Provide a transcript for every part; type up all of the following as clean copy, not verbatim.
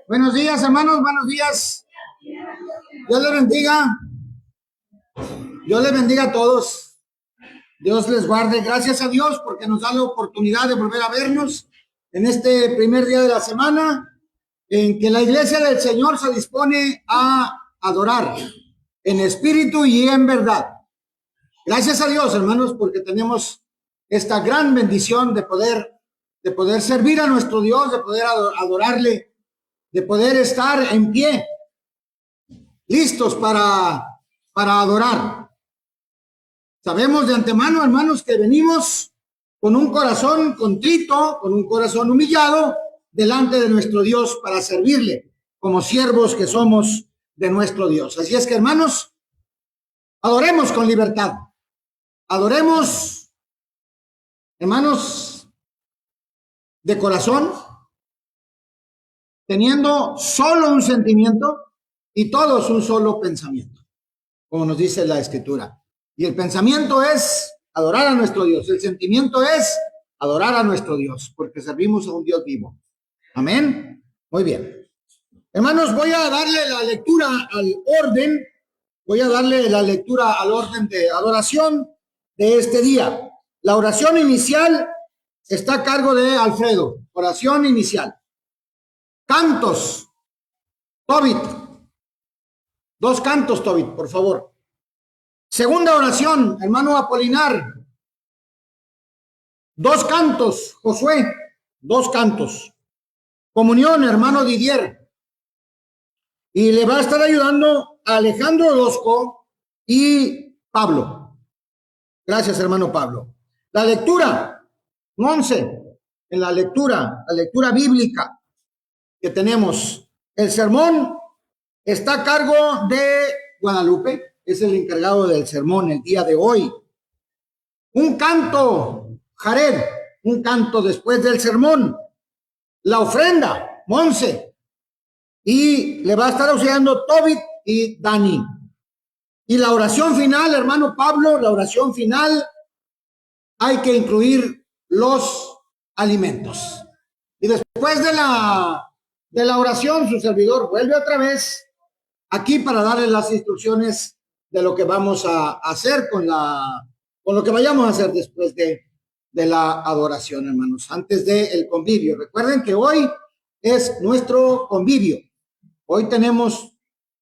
Buenos días, hermanos, buenos días. Dios les bendiga. Dios les bendiga a todos. Dios les guarde. Gracias a Dios porque nos da la oportunidad de volver a vernos en este primer día de la semana en que la iglesia del Señor se dispone a adorar en espíritu y en verdad. Gracias a Dios, hermanos, porque tenemos esta gran bendición de poder servir a nuestro Dios, de poder adorarle, de poder estar en pie, listos para adorar. Sabemos de antemano, hermanos, que venimos con un corazón contrito, con un corazón humillado, delante de nuestro Dios para servirle, como siervos que somos de nuestro Dios. Así es que, hermanos, adoremos con libertad. Adoremos, hermanos, de corazón, teniendo solo un sentimiento y todos un solo pensamiento, como nos dice la Escritura. Y el pensamiento es adorar a nuestro Dios. El sentimiento es adorar a nuestro Dios, porque servimos a un Dios vivo. Amén. Muy bien. Hermanos, voy a darle la lectura al orden. Voy a darle la lectura al orden de adoración de este día. La oración inicial está a cargo de Alfredo. Oración inicial. Cantos. Tobit. 2 cantos, Tobit, por favor. Segunda oración, hermano Apolinar. 2 cantos, Josué. 2 cantos. Comunión, hermano Didier. Y le va a estar ayudando a Alejandro Orozco y Pablo. Gracias, hermano Pablo. La lectura, Monse, en la lectura bíblica que tenemos. El sermón está a cargo de Guadalupe, es el encargado del sermón el día de hoy. Un canto, Jared, un canto después del sermón. La ofrenda, Monse. Y le va a estar auxiliando Tobit y Dani. Y la oración final, hermano Pablo, la oración final, hay que incluir los alimentos. Y después de la oración, su servidor vuelve otra vez aquí para darle las instrucciones de lo que vamos a hacer con lo que vayamos a hacer después de la adoración, hermanos, antes del convivio. Recuerden que hoy es nuestro convivio. Hoy tenemos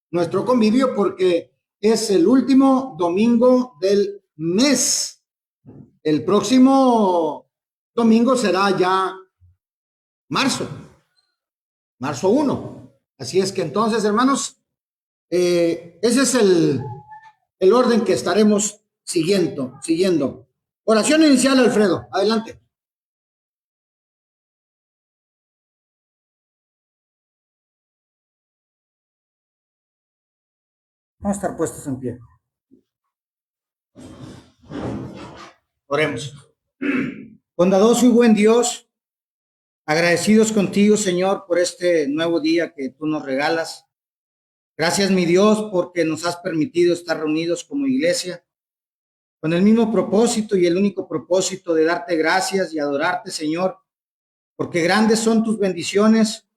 nuestro convivio porque es el último domingo del mes. El próximo domingo será ya marzo 1. Así es que entonces, hermanos, ese es el orden que estaremos siguiendo. Oración inicial, Alfredo. Adelante. Vamos a estar puestos en pie. Oremos. Bondadoso y buen Dios, agradecidos contigo, Señor, por este nuevo día que tú nos regalas. Gracias, mi Dios, porque nos has permitido estar reunidos como iglesia con el mismo propósito y el único propósito de darte gracias y adorarte, Señor, porque grandes son tus bendiciones,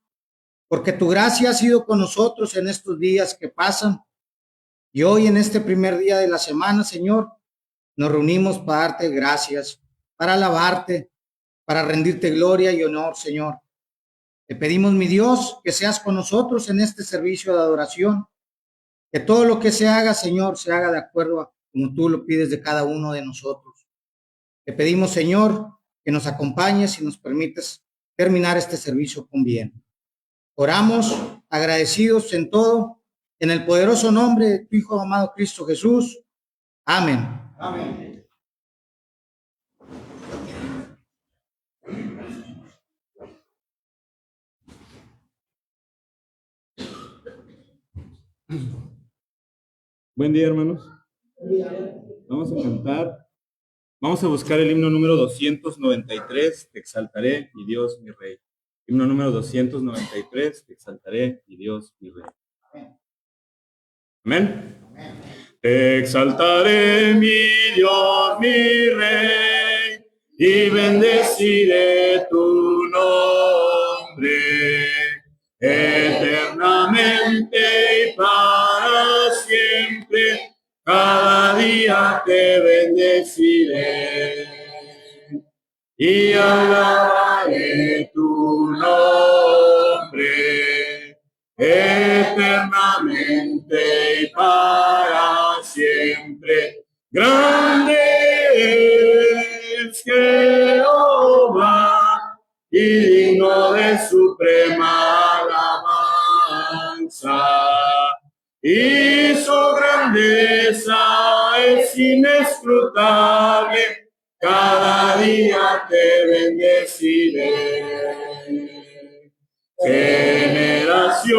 porque tu gracia ha sido con nosotros en estos días que pasan. Y hoy, en este primer día de la semana, Señor, nos reunimos para darte gracias, para alabarte, para rendirte gloria y honor, Señor. Te pedimos, mi Dios, que seas con nosotros en este servicio de adoración, que todo lo que se haga, Señor, se haga de acuerdo a como tú lo pides de cada uno de nosotros. Te pedimos, Señor, que nos acompañes y nos permitas terminar este servicio con bien. Oramos agradecidos en todo, en el poderoso nombre de tu Hijo amado Cristo Jesús. Amén. Amén. Buen día, hermanos. Vamos a cantar. Vamos a buscar el himno número 293, Te exaltaré, mi Dios, mi Rey. Himno número 293, Te exaltaré, mi Dios, mi Rey. Amén. Amén. Te exaltaré, mi Dios, mi Rey, y bendeciré tu nombre. eternamente y para siempre. Grande es Jehová y digno de suprema alabanza. Y su grandeza es inescrutable, cada día te bendeciré. Generación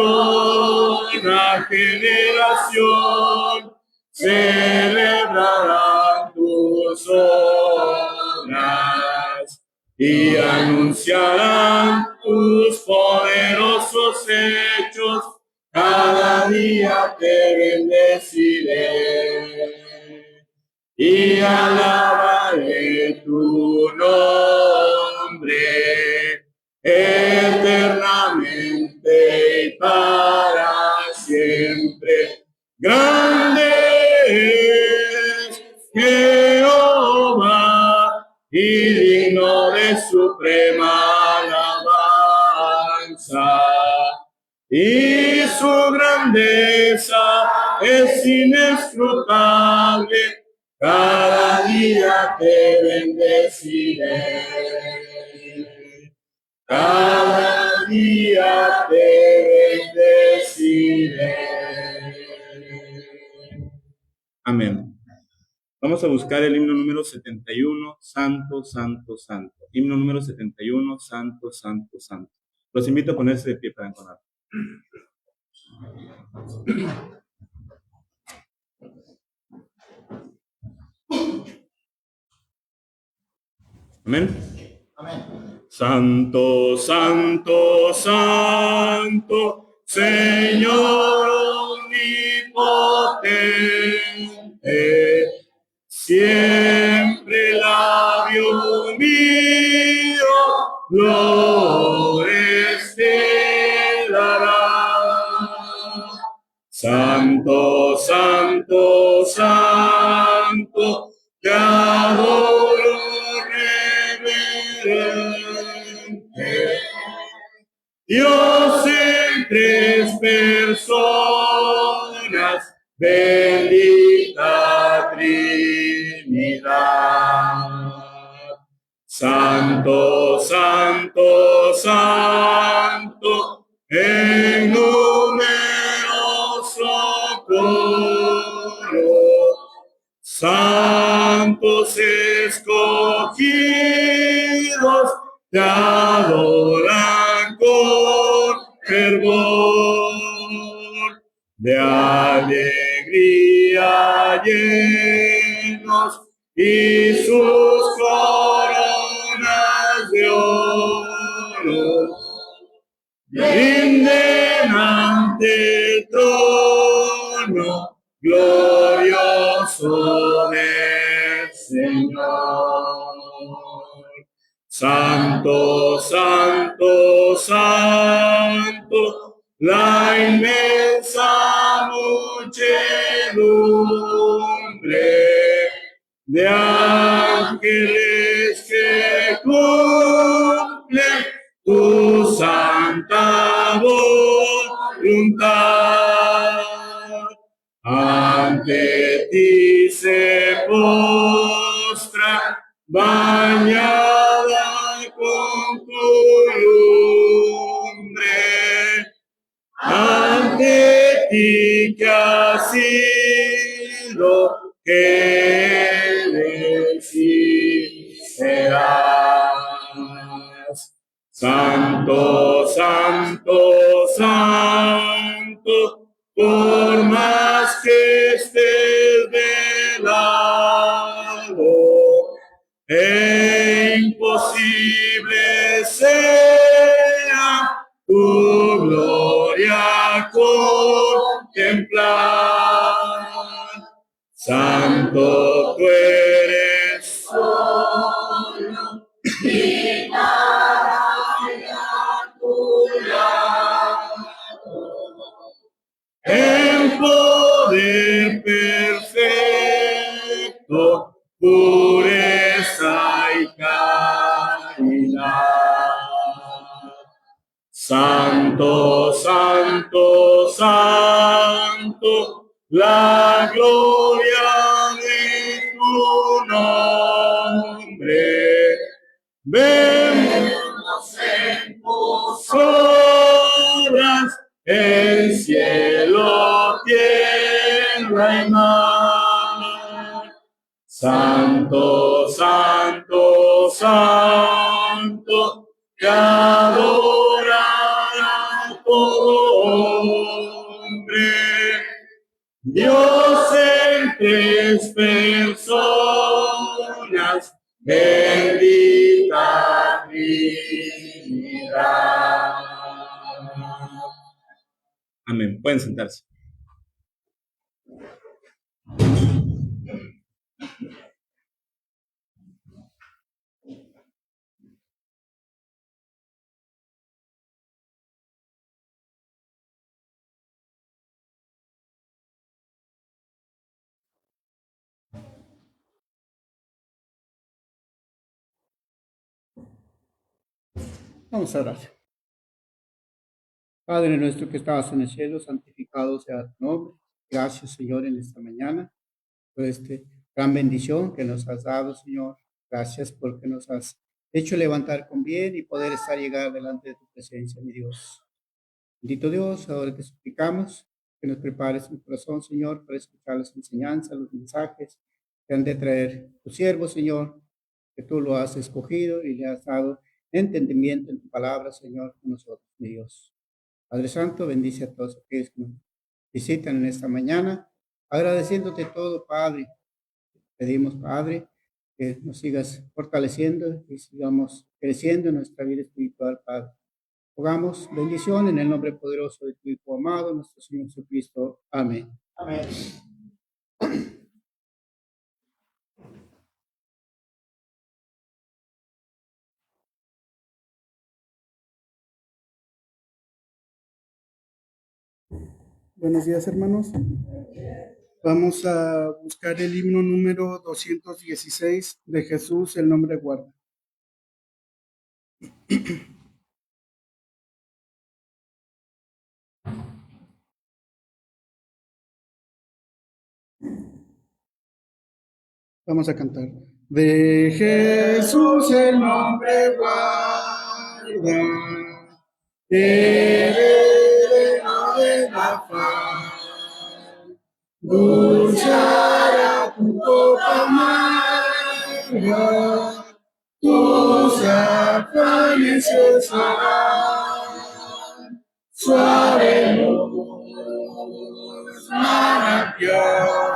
a generación celebrarán tus obras y anunciarán tus poderosos hechos. Cada día te bendeciré y alabaré tu nombre eternamente y para siempre. Grande es Jehová y digno de suprema alabanza. Y su grandeza es inescrutable, cada día te bendeciré. Cada día te bendeciré. Amén. Vamos a buscar el himno número 71, Santo, Santo, Santo. Himno número 71, Santo, Santo, Santo. Los invito a ponerse de pie para entonar. Amén. Amén. Santo, Santo, Santo, Señor omnipotente, siempre labio mío, glorias te dará. Santo, Santo, Santo, te adoro reverente. Dios en tres personas, bendita Trinidad. Santo, Santo, Santo, en numeroso coro, santos escogidos te adoran con fervor, de alegría llenos y sus coronas de oro rinden ante el trono glorioso del Señor. Santo, Santo, Santo, la inmensa muchedumbre de ángeles que cumplen tu santa voluntad. Ante ti se postra, bañada con tu lumbre. Ante ti que has sido, que eres y serás. Santo, Santo, Santo, por más que estés velado, imposible sea tu gloria contemplar. Santo tú eres solo, y nada a tu lado. En poder perfecto, pureza y caridad. Santo, santo, santo, la gloria de tu nombre. Vemos en tus obras el cielo, tierra y mar. Santo, santo, santo, te adorará todo hombre. Dios en tres personas, bendita Trinidad. Amén. Pueden sentarse. Vamos a orar. Padre nuestro que estabas en el cielo, santificado sea tu nombre. Gracias, Señor, en esta mañana por esta gran bendición que nos has dado, Señor. Gracias porque nos has hecho levantar con bien y poder llegar delante de tu presencia, mi Dios. Bendito Dios, ahora te suplicamos que nos prepares un corazón, Señor, para escuchar las enseñanzas, los mensajes que han de traer tu siervo, Señor, que tú lo has escogido y le has dado entendimiento en tu palabra, Señor, con nosotros, mi Dios. Padre Santo, bendice a todos aquellos que nos visitan en esta mañana, agradeciéndote todo, Padre. Pedimos, Padre, que nos sigas fortaleciendo y sigamos creciendo en nuestra vida espiritual, Padre. Rogamos bendición en el nombre poderoso de tu Hijo amado, nuestro Señor Jesucristo. Amén. Amén. Buenos días, hermanos. Vamos a buscar el himno número 216 de Jesús, el nombre guarda. Vamos a cantar. De Jesús el nombre guarda, heredero de la paz. Dulce hará tu copa amarga, tus afanes cesarán. Suave luz, manantial,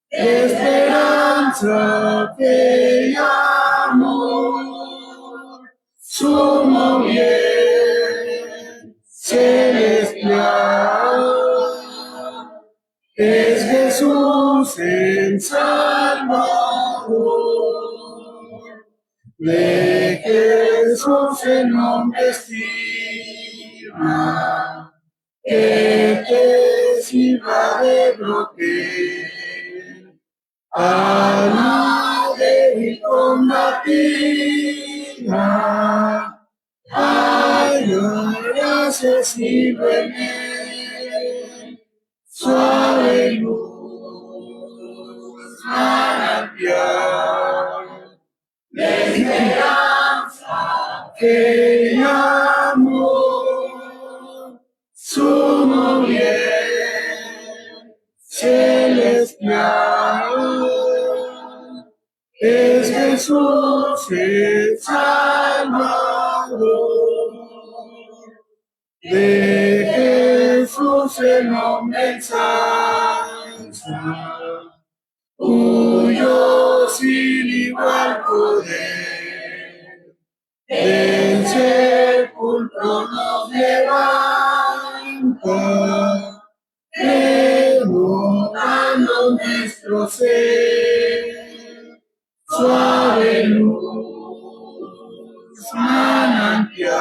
esperanza, fe y amor, sumo bien celestial. Es Jesús el Salvador, de Jesús el nombre estima, que te sirva de brote a la débil combatida. Ay, accesible en él, suave luz, manantial de esperanza, fe y amor, sumo bien celestial. Es Jesús el Salvador, de Jesús el nombre ensalza, cuyo sin igual poder del sepulcro nos levanta, renovando nuestro ser. Suave luz, manantial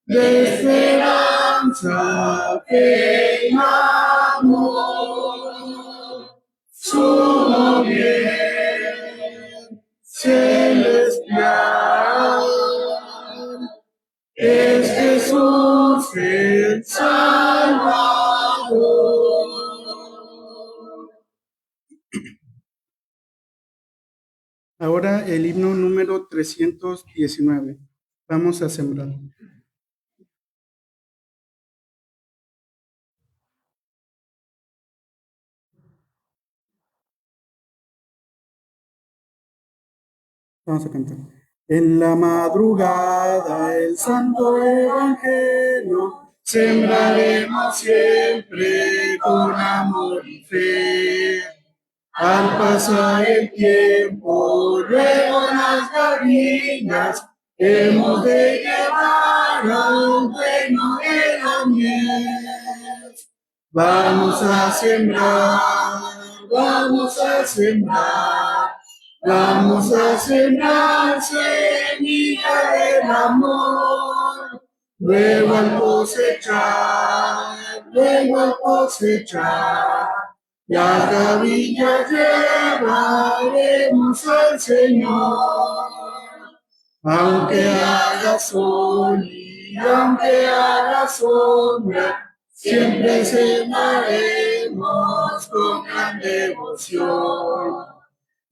de esperanza, fe y amor, sumo bien celestial. es Jesús el Salvador. Ahora el himno número 319. Vamos a sembrar. Vamos a cantar. En la madrugada el santo evangelio sembraremos siempre con amor y fe. Al pasar el tiempo, luego las gavillas hemos de llevar al reino de la miel. Vamos a sembrar, vamos a sembrar. Vamos a sembrar semilla del amor, luego al cosechar, las gavillas llevaremos al Señor. Aunque haga sol y aunque haga sombra, siempre sembraremos con gran devoción.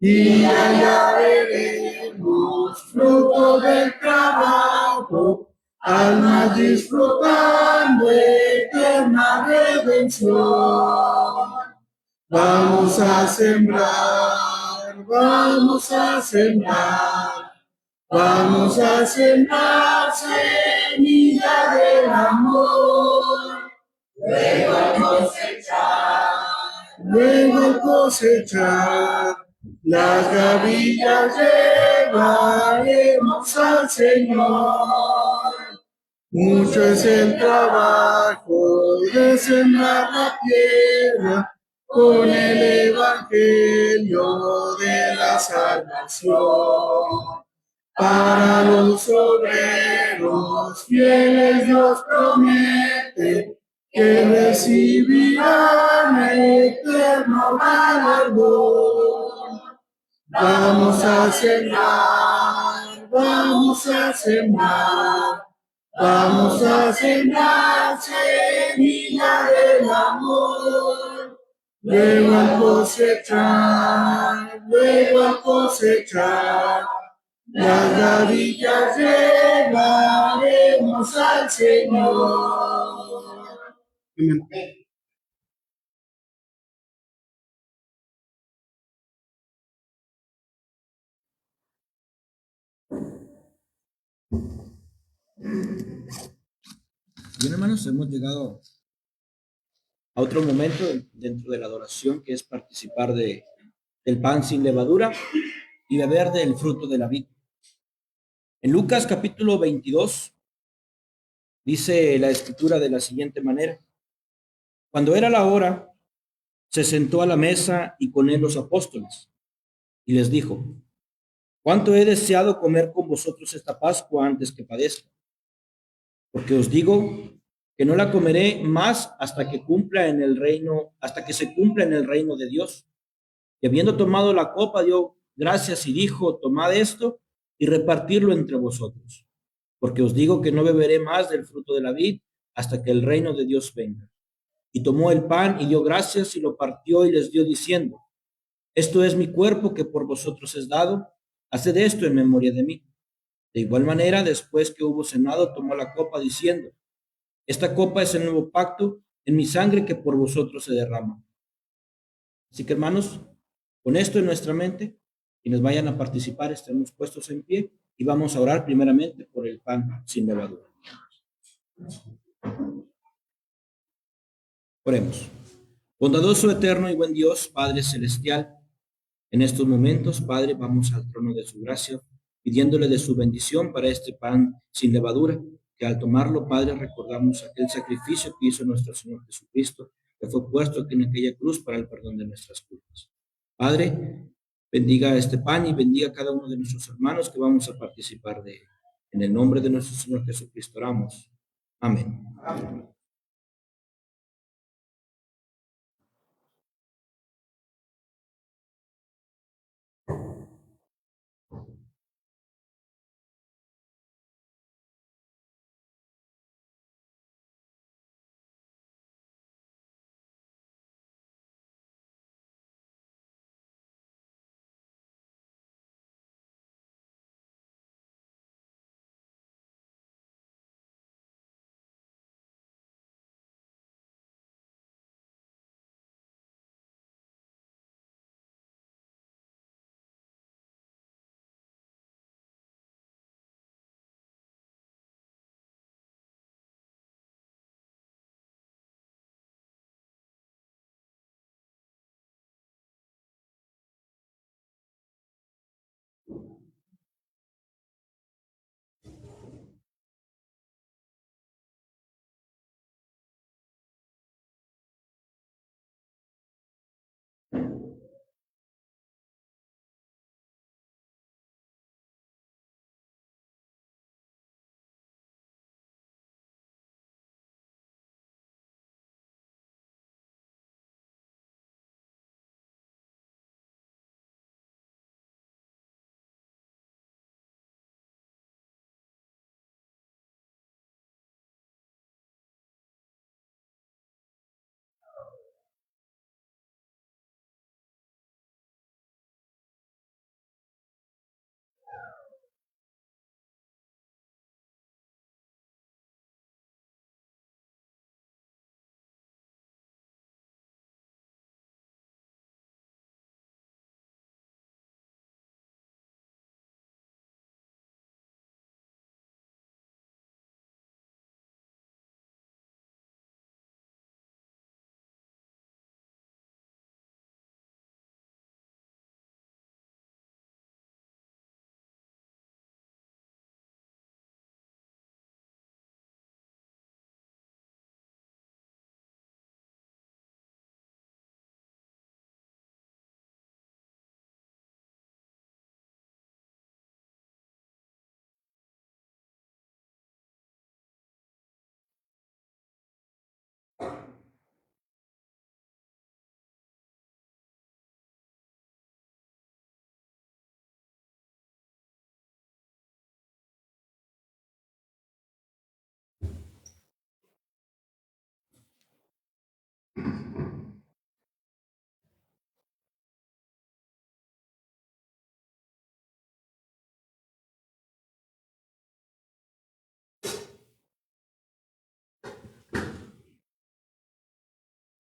Y allá veremos fruto del trabajo, almas disfrutando eterna redención. Vamos a sembrar, vamos a sembrar, vamos a sembrar semilla del amor. Luego cosechar, las gavillas llevaremos al Señor. Mucho es el trabajo de sembrar la tierra con el evangelio de la salvación. Para los obreros fieles Dios promete que recibirán eterno galardón. Vamos a sembrar, vamos a sembrar, vamos a sembrar semilla del amor. Luego al cosechar, las gavillas llevaremos al Señor. Amén. Bien, hermanos, hemos llegado a otro momento dentro de la adoración, que es participar del pan sin levadura y beber del fruto de la vid. En Lucas capítulo 22 dice la escritura de la siguiente manera: cuando era la hora, se sentó a la mesa y con él los apóstoles, y les dijo: cuánto he deseado comer con vosotros esta Pascua antes que padezca, porque os digo que no la comeré más hasta que se cumpla en el reino de Dios. Y habiendo tomado la copa, dio gracias y dijo: tomad esto y repartirlo entre vosotros, porque os digo que no beberé más del fruto de la vid hasta que el reino de Dios venga. Y tomó el pan y dio gracias y lo partió y les dio diciendo: esto es mi cuerpo que por vosotros es dado, haced esto en memoria de mí. De igual manera, después que hubo cenado, tomó la copa diciendo: esta copa es el nuevo pacto en mi sangre que por vosotros se derrama. Así que, hermanos, con esto en nuestra mente, quienes vayan a participar, estemos puestos en pie y vamos a orar primeramente por el pan sin levadura. Oremos. Bondadoso, eterno y buen Dios, Padre celestial, en estos momentos, Padre, vamos al trono de su gracia, pidiéndole de su bendición para este pan sin levadura, que al tomarlo, Padre, recordamos aquel sacrificio que hizo nuestro Señor Jesucristo, que fue puesto aquí en aquella cruz para el perdón de nuestras culpas. Padre, bendiga este pan y bendiga a cada uno de nuestros hermanos que vamos a participar de él. En el nombre de nuestro Señor Jesucristo oramos. Amén. Amén.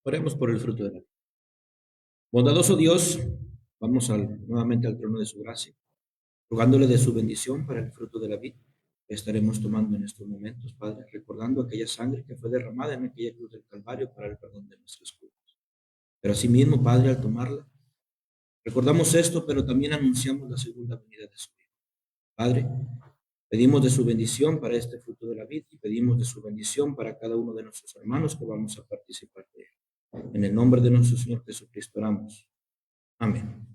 Oremos por el fruto de la vida. Bondadoso Dios, vamos nuevamente al trono de su gracia, rogándole de su bendición para el fruto de la vida que estaremos tomando en estos momentos, Padre, recordando aquella sangre que fue derramada en aquella cruz del Calvario para el perdón de nuestros culpas. Pero asimismo, Padre, al tomarla, recordamos esto, pero también anunciamos la segunda venida de su Hijo. Padre, pedimos de su bendición para este fruto de la vida y pedimos de su bendición para cada uno de nuestros hermanos que vamos a participar de él. En el nombre de nuestro Señor Jesucristo oramos. Amén.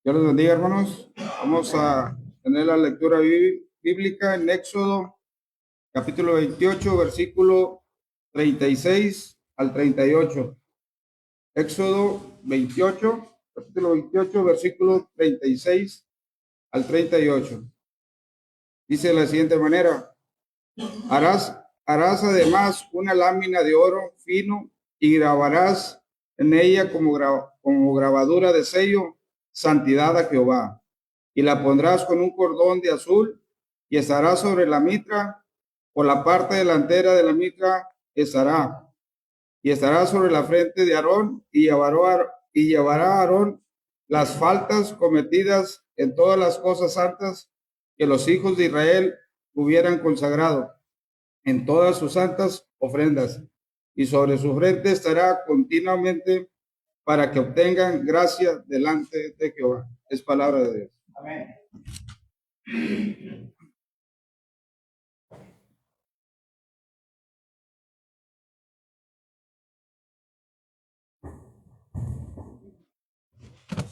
Dios los bendiga, hermanos. Vamos a tener la lectura bíblica en Éxodo, capítulo 28, versículo 36 al 38. Éxodo 28, capítulo 28, versículo 36 al 38. Dice de la siguiente manera: harás además una lámina de oro fino y grabarás en ella como grabadura de sello, santidad a Jehová. Y la pondrás con un cordón de azul y estará sobre la mitra, por la parte delantera de la mitra estará. Y estará sobre la frente de Aarón, y llevará Aarón las faltas cometidas en todas las cosas santas que los hijos de Israel hubieran consagrado, en todas sus santas ofrendas. Y sobre su frente estará continuamente, para que obtengan gracia delante de Jehová. Es palabra de Dios. Amén.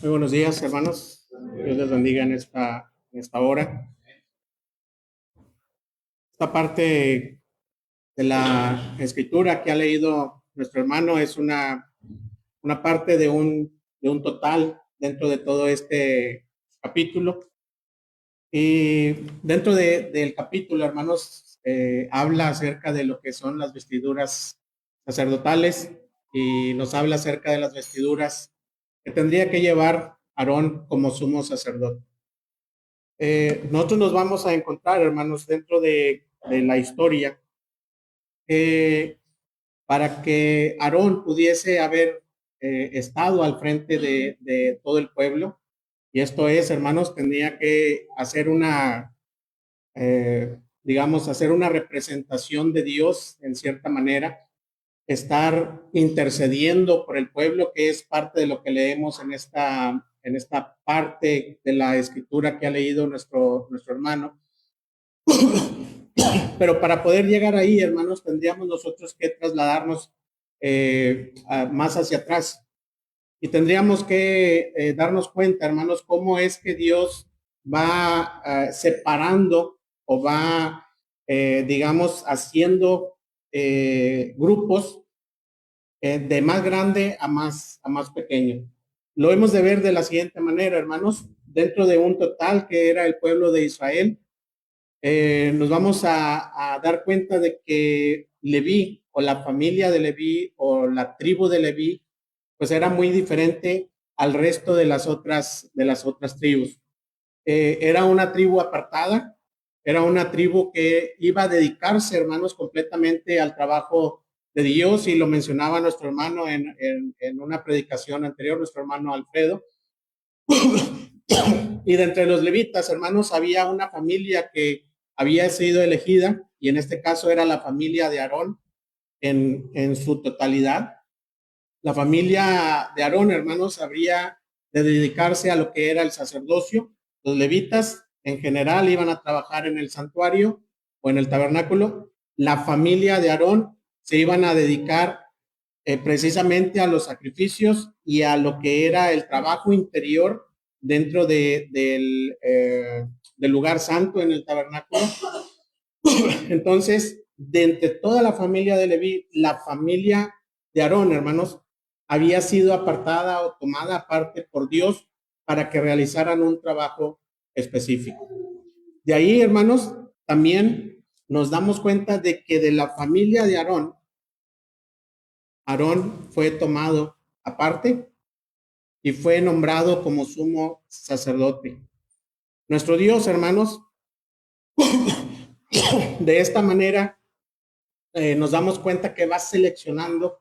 Muy buenos días, hermanos. Dios les bendiga en esta hora. Esta parte de la escritura que ha leído nuestro hermano es una parte de un total dentro de todo este capítulo. Y dentro del capítulo, hermanos, habla acerca de lo que son las vestiduras sacerdotales y nos habla acerca de las vestiduras que tendría que llevar Aarón como sumo sacerdote. Nosotros nos vamos a encontrar, hermanos, dentro de la historia, para que Aarón pudiese haber estado al frente de todo el pueblo. Y esto es, hermanos, tendría que hacer hacer una representación de Dios en cierta manera, estar intercediendo por el pueblo, que es parte de lo que leemos en esta parte de la escritura que ha leído nuestro hermano. Pero para poder llegar ahí, hermanos, tendríamos nosotros que trasladarnos más hacia atrás. Y tendríamos que darnos cuenta, hermanos, cómo es que Dios va separando o va, haciendo grupos de más grande a más pequeño. Lo hemos de ver de la siguiente manera, hermanos. Dentro de un total que era el pueblo de Israel, nos vamos a dar cuenta de que Leví, o la familia de Leví, o la tribu de Leví, pues era muy diferente al resto de las otras tribus. Era una tribu apartada, era una tribu que iba a dedicarse, hermanos, completamente al trabajo de Dios, y lo mencionaba nuestro hermano en una predicación anterior, nuestro hermano Alfredo. Y de entre los levitas, hermanos, había una familia que había sido elegida, y en este caso era la familia de Aarón en su totalidad. La familia de Aarón, hermanos, habría de dedicarse a lo que era el sacerdocio. Los levitas en general iban a trabajar en el santuario o en el tabernáculo. La familia de Aarón se iban a dedicar precisamente a los sacrificios y a lo que era el trabajo interior dentro del lugar santo en el tabernáculo. Entonces, de entre toda la familia de Leví, la familia de Aarón, hermanos, había sido apartada o tomada aparte por Dios para que realizaran un trabajo específico. De ahí, hermanos, también nos damos cuenta de que de la familia de Aarón, Aarón fue tomado aparte y fue nombrado como sumo sacerdote. Nuestro Dios, hermanos, de esta manera nos damos cuenta que va seleccionando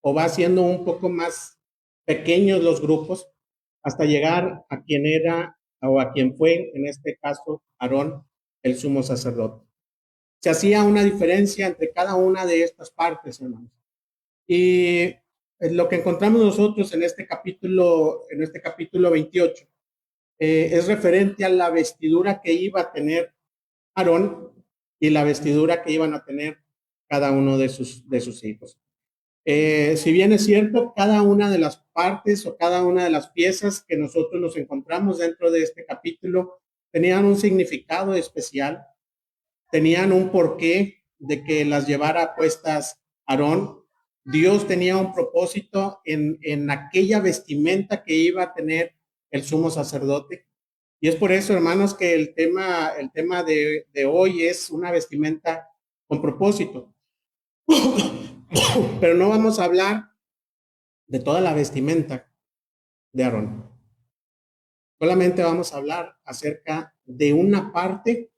o va haciendo un poco más pequeños los grupos, hasta llegar a quien era o a quien fue, en este caso, Aarón, el sumo sacerdote. Se hacía una diferencia entre cada una de estas partes, hermanos. Y lo que encontramos nosotros en este capítulo 28, es referente a la vestidura que iba a tener Aarón y la vestidura que iban a tener cada uno de sus hijos. Si bien es cierto, cada una de las partes o cada una de las piezas que nosotros nos encontramos dentro de este capítulo tenían un significado especial, tenían un porqué de que las llevara puestas Aarón. Dios tenía un propósito en aquella vestimenta que iba a tener el sumo sacerdote. Y es por eso, hermanos, que el tema de hoy es una vestimenta con propósito. Pero no vamos a hablar de toda la vestimenta de Aarón. Solamente vamos a hablar acerca de una parte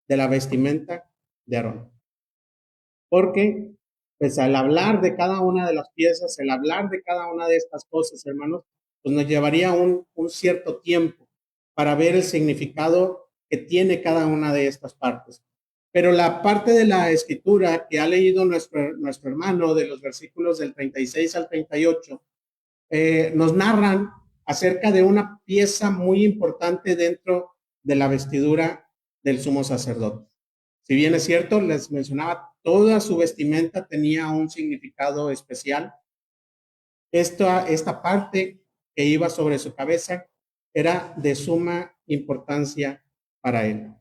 de la vestimenta de Aarón. Porque, pues al hablar de cada una de las piezas, el hablar de cada una de estas cosas, hermanos, pues nos llevaría un cierto tiempo para ver el significado que tiene cada una de estas partes. Pero la parte de la escritura que ha leído nuestro hermano, de los versículos del 36 al 38, nos narran acerca de una pieza muy importante dentro de la vestidura del sumo sacerdote. Si bien es cierto, les mencionaba, toda su vestimenta tenía un significado especial. Esta parte que iba sobre su cabeza era de suma importancia para él.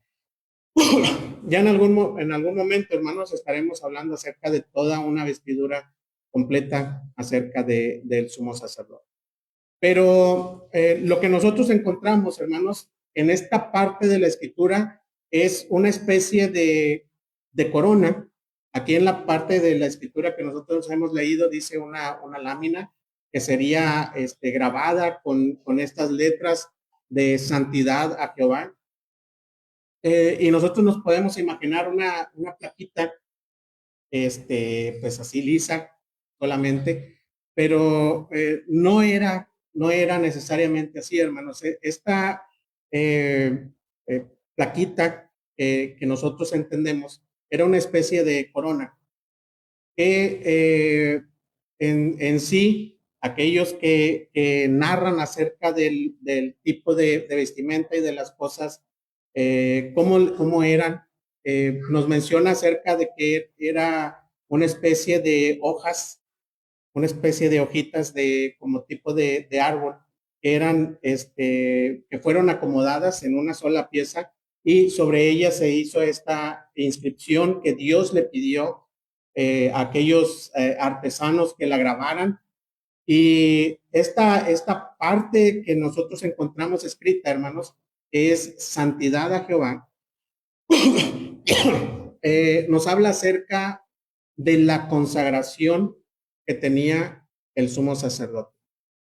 Ya en algún momento, hermanos, estaremos hablando acerca de toda una vestidura completa acerca del sumo sacerdote. Pero lo que nosotros encontramos, hermanos, en esta parte de la escritura es una especie de corona. Aquí en la parte de la escritura que nosotros hemos leído dice una lámina que sería grabada con estas letras de santidad a Jehová. Y nosotros nos podemos imaginar una plaquita, pues así lisa solamente, pero no era necesariamente así, hermanos. Esta plaquita que nosotros entendemos era una especie de corona que en sí, aquellos que narran acerca del tipo de vestimenta y de las cosas, cómo eran, nos menciona acerca de que era una especie de hojas, una especie de hojitas como tipo de árbol, que eran, que fueron acomodadas en una sola pieza y sobre ella se hizo esta inscripción que Dios le pidió a aquellos artesanos que la grabaran. Y esta parte que nosotros encontramos escrita, hermanos, es santidad a Jehová. Nos habla acerca de la consagración que tenía el sumo sacerdote.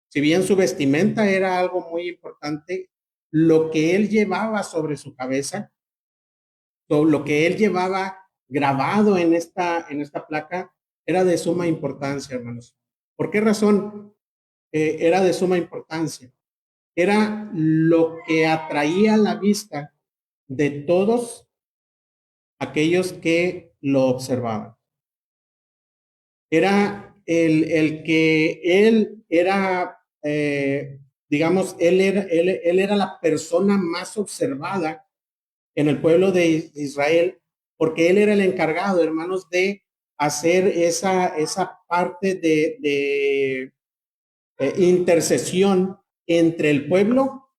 Si bien su vestimenta era algo muy importante, lo que él llevaba sobre su cabeza, lo que él llevaba grabado en esta placa, era de suma importancia, hermanos. ¿Por qué razón era de suma importancia? Era lo que atraía la vista de todos aquellos que lo observaban. Era el que él era, digamos, él era la persona más observada en el pueblo de Israel, porque él era el encargado, hermanos, de hacer esa parte de intercesión entre el pueblo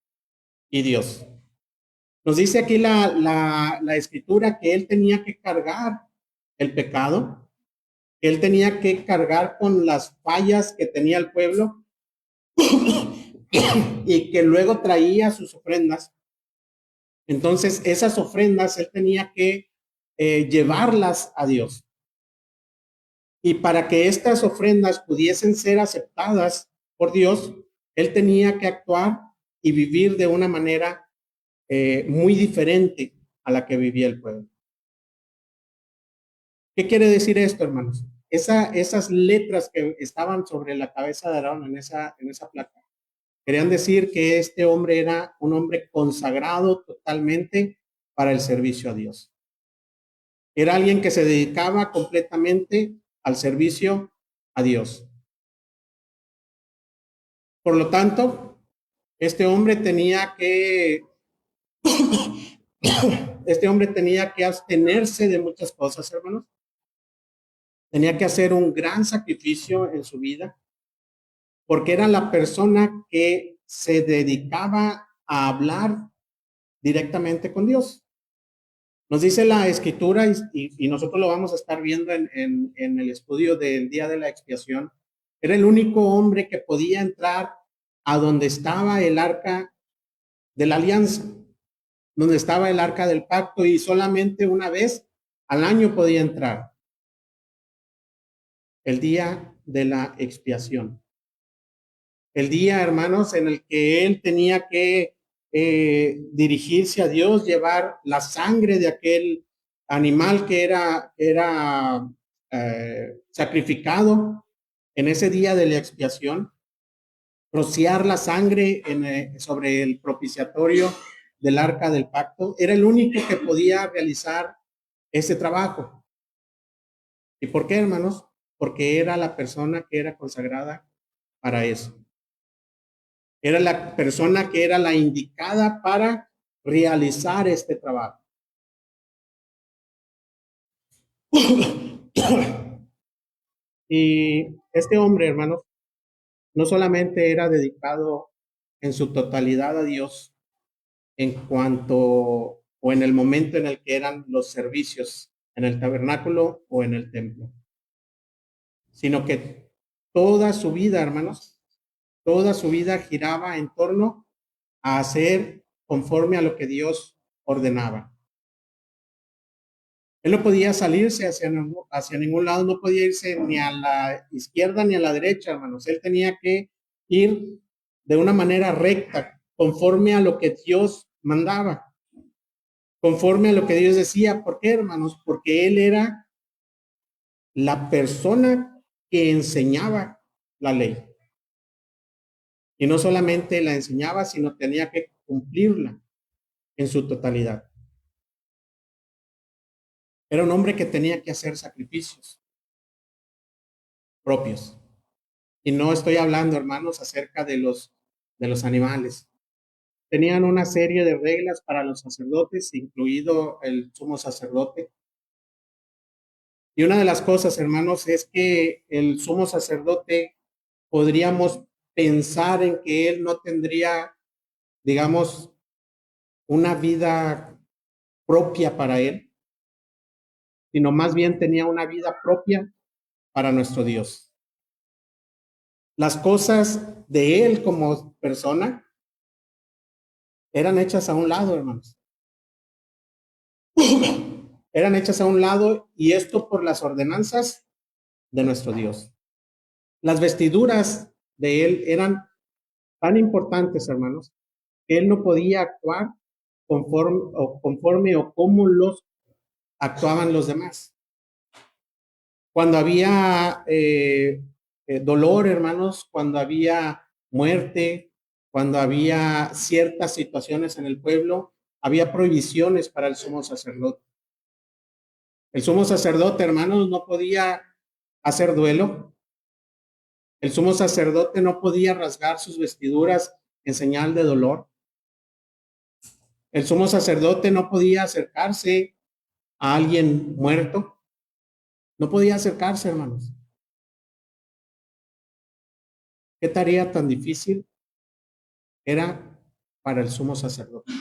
y Dios. Nos dice aquí la escritura que él tenía que cargar el pecado, que él tenía que cargar con las fallas que tenía el pueblo y que luego traía sus ofrendas. Entonces, esas ofrendas él tenía que llevarlas a Dios. Y para que estas ofrendas pudiesen ser aceptadas por Dios, él tenía que actuar y vivir de una manera muy diferente a la que vivía el pueblo. ¿Qué quiere decir esto, hermanos? Esas letras que estaban sobre la cabeza de Aarón en esa placa Querían decir que este hombre era un hombre consagrado totalmente para el servicio a Dios. Era alguien que se dedicaba completamente al servicio a Dios. Por lo tanto, este hombre tenía que abstenerse de muchas cosas, hermanos. Tenía que hacer un gran sacrificio en su vida, porque era la persona que se dedicaba a hablar directamente con Dios. Nos dice la escritura, y nosotros lo vamos a estar viendo en el estudio del día de la expiación. Era el único hombre que podía entrar a donde estaba el arca de la alianza, donde estaba el arca del pacto, y solamente una vez al año podía entrar, el día de la expiación. El día, hermanos, en el que él tenía que dirigirse a Dios, llevar la sangre de aquel animal que era sacrificado en ese día de la expiación, rociar la sangre sobre el propiciatorio del arca del pacto. Era el único que podía realizar ese trabajo. ¿Y por qué, hermanos? Porque era la persona que era consagrada para eso. Era la persona que era la indicada para realizar este trabajo. Y este hombre, hermanos, no solamente era dedicado en su totalidad a Dios en cuanto o en el momento en el que eran los servicios en el tabernáculo o en el templo, sino que toda su vida, hermanos, toda su vida giraba en torno a hacer conforme a lo que Dios ordenaba. Él no podía salirse hacia ningún lado, no podía irse ni a la izquierda ni a la derecha, hermanos. Él tenía que ir de una manera recta, conforme a lo que Dios mandaba, conforme a lo que Dios decía. ¿Por qué, hermanos? Porque él era la persona que enseñaba la ley. Y no solamente la enseñaba, sino tenía que cumplirla en su totalidad. Era un hombre que tenía que hacer sacrificios propios. Y no estoy hablando, hermanos, acerca de los animales. Tenían una serie de reglas para los sacerdotes, incluido el sumo sacerdote. Y una de las cosas, hermanos, es que el sumo sacerdote podríamos pensar en que él no tendría, digamos, una vida propia para él, sino más bien tenía una vida propia para nuestro Dios. Las cosas de él como persona eran hechas a un lado, hermanos. Eran hechas a un lado, y esto por las ordenanzas de nuestro Dios. Las vestiduras de él eran tan importantes, hermanos, que él no podía actuar conforme o como los actuaban los demás. Cuando había dolor, hermanos, cuando había muerte, cuando había ciertas situaciones en el pueblo, había prohibiciones para el sumo sacerdote. El sumo sacerdote, hermanos, no podía hacer duelo. El sumo sacerdote no podía rasgar sus vestiduras en señal de dolor. El sumo sacerdote no podía acercarse a alguien muerto. No podía acercarse, hermanos. ¿Qué tarea tan difícil era para el sumo sacerdote?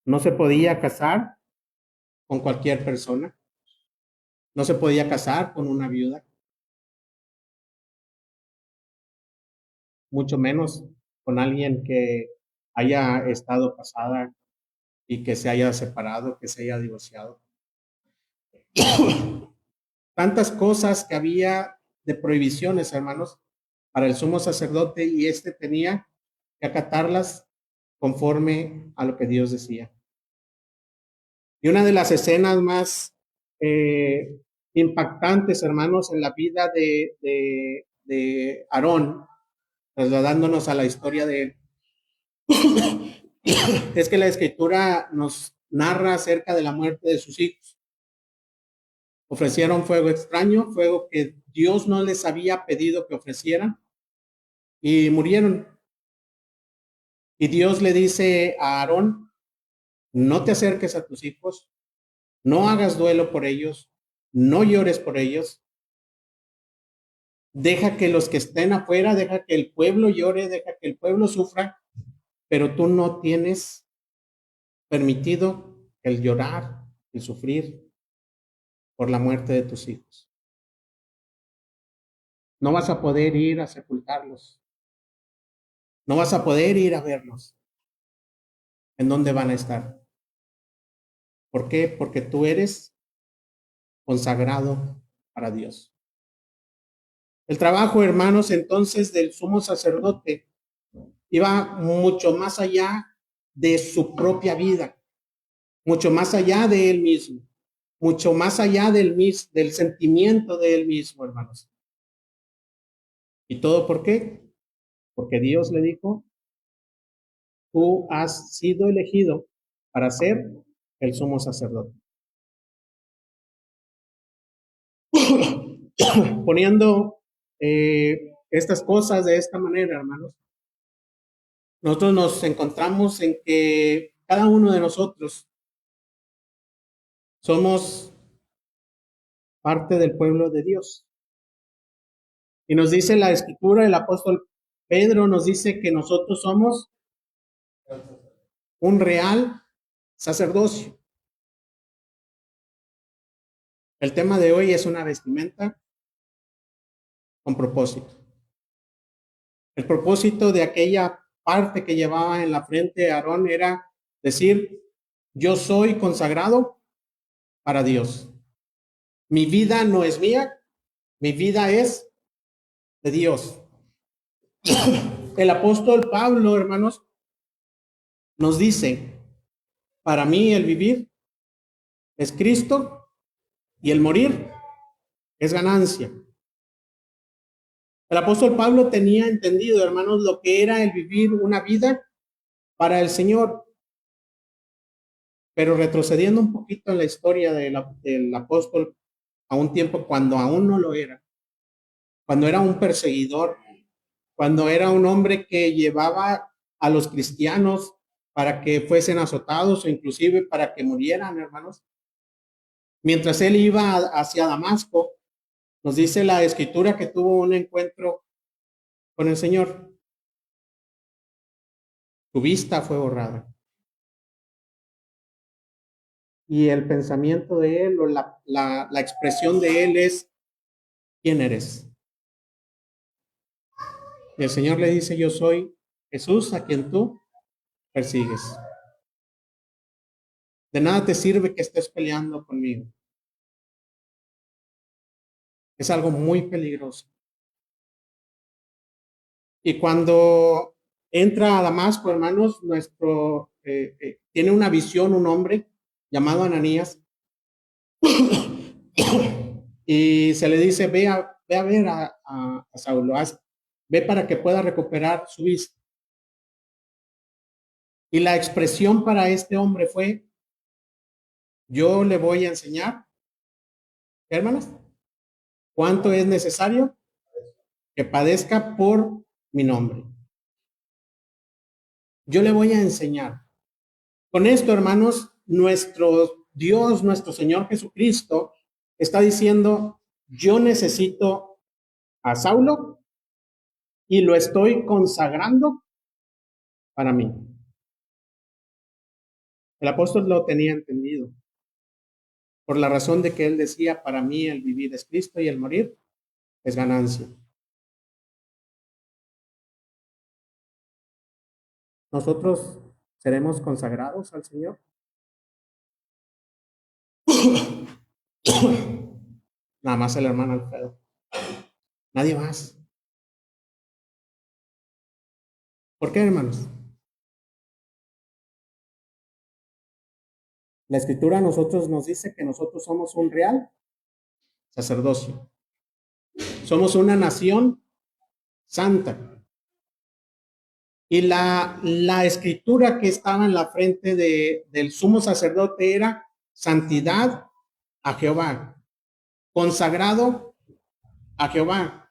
No se podía casar con cualquier persona. No se podía casar con una viuda. Mucho menos con alguien que haya estado casada y que se haya separado, que se haya divorciado. Tantas cosas que había de prohibiciones, hermanos, para el sumo sacerdote, y este tenía que acatarlas conforme a lo que Dios decía. Y una de las escenas más impactantes, hermanos, en la vida de Aarón trasladándonos a la historia de él, es que la Escritura nos narra acerca de la muerte de sus hijos. Ofrecieron fuego extraño, fuego que Dios no les había pedido que ofrecieran, y murieron. Y Dios le dice a Aarón, no te acerques a tus hijos, no hagas duelo por ellos, no llores por ellos, deja que los que estén afuera, deja que el pueblo llore, deja que el pueblo sufra, pero tú no tienes permitido el llorar, el sufrir por la muerte de tus hijos. No vas a poder ir a sepultarlos, no vas a poder ir a verlos. ¿En dónde van a estar? ¿Por qué? Porque tú eres consagrado para Dios. El trabajo, hermanos, entonces del sumo sacerdote iba mucho más allá de su propia vida, mucho más allá de él mismo, mucho más allá del sentimiento de él mismo, hermanos. ¿Y todo por qué? Porque Dios le dijo, tú has sido elegido para ser el sumo sacerdote. Poniendo estas cosas de esta manera, hermanos, nosotros nos encontramos en que cada uno de nosotros somos parte del pueblo de Dios. Y nos dice la Escritura, el apóstol Pedro nos dice que nosotros somos un real sacerdocio. El tema de hoy es una vestimenta con propósito. El propósito de aquella parte que llevaba en la frente Aarón era decir, yo soy consagrado para Dios. Mi vida no es mía, mi vida es de Dios. El apóstol Pablo, hermanos, nos dice, para mí el vivir es Cristo y el morir es ganancia. El apóstol Pablo tenía entendido, hermanos, lo que era el vivir una vida para el Señor. Pero retrocediendo un poquito en la historia del apóstol a un tiempo cuando aún no lo era, cuando era un perseguidor, cuando era un hombre que llevaba a los cristianos para que fuesen azotados o inclusive para que murieran, hermanos. Mientras él iba hacia Damasco, nos dice la Escritura que tuvo un encuentro con el Señor. Su vista fue borrada. Y el pensamiento de él o la expresión de él es, ¿quién eres? Y el Señor le dice, yo soy Jesús a quien tú persigues. De nada te sirve que estés peleando conmigo. Es algo muy peligroso. Y cuando entra a Damasco, hermanos, tiene una visión un hombre llamado Ananías y se le dice, ve a ver a Saulo, ve para que pueda recuperar su vista. Y la expresión para este hombre fue, yo le voy a enseñar, hermanos, cuánto es necesario que padezca por mi nombre. Yo le voy a enseñar. Con esto, hermanos, nuestro Dios, nuestro Señor Jesucristo, está diciendo, yo necesito a Saulo y lo estoy consagrando para mí. El apóstol lo tenía entendido, por la razón de que él decía, para mí el vivir es Cristo y el morir es ganancia. Nosotros seremos consagrados al Señor. Nada más el hermano Alfredo. Nadie más. ¿Por qué, hermanos? La Escritura a nosotros nos dice que nosotros somos un real sacerdocio. Somos una nación santa. Y la escritura que estaba en la frente del sumo sacerdote era santidad a Jehová, consagrado a Jehová.